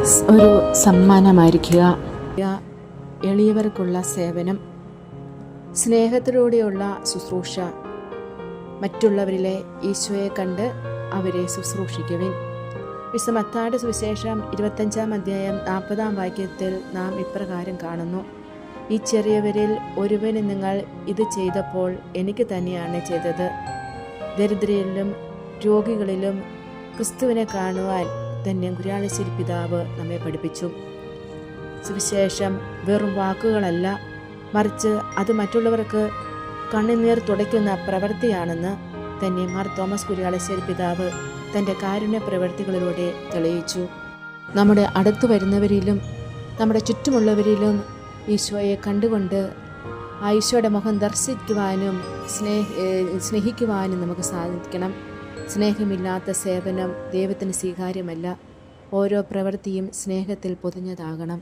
ഒരു സമ്മാനമായിരിക്കുക. എളിയവർക്കുള്ള സേവനം, സ്നേഹത്തിലൂടെയുള്ള ശുശ്രൂഷ, മറ്റുള്ളവരിലെ ഈശോയെ കണ്ട് അവരെ ശുശ്രൂഷിക്കുവിൻ. വിശുദ്ധ മത്തായിയുടെ സുവിശേഷം 25-ാം അധ്യായം 40-ാം വാക്യത്തിൽ നാം ഇപ്രകാരം കാണുന്നു: ഈ ചെറിയവരിൽ ഒരുവന് നിങ്ങൾ ഇത് ചെയ്തപ്പോൾ എനിക്ക് തന്നെയാണ് ചെയ്തത്. ദരിദ്രരിലും രോഗികളിലും ക്രിസ്തുവിനെ കാണുവാൻ തന്നെ കുര്യാളശ്ശേരി പിതാവ് നമ്മെ പഠിപ്പിച്ചു. സുവിശേഷം വെറും വാക്കുകളല്ല, മറിച്ച് അത് മറ്റുള്ളവർക്ക് കണ്ണുനീർ തുടയ്ക്കുന്ന പ്രവൃത്തിയാണെന്ന് തന്നെ മാർ തോമസ് കുര്യാളശ്ശേരി പിതാവ് തൻ്റെ കാരുണ്യ പ്രവൃത്തികളിലൂടെ തെളിയിച്ചു. നമ്മുടെ അടുത്തു വരുന്നവരിലും നമ്മുടെ ചുറ്റുമുള്ളവരിലും ഈശോയെ കണ്ടുകൊണ്ട് ആ ഈശോയുടെ മുഖം ദർശിക്കുവാനും സ്നേഹിക്കുവാനും നമുക്ക് സാധിക്കണം. സ്നേഹമില്ലാത്ത സേവനം ദൈവത്തിന് സ്വീകാര്യമല്ല. ഓരോ പ്രവൃത്തിയും സ്നേഹത്തിൽ പൊതിഞ്ഞതാകണം.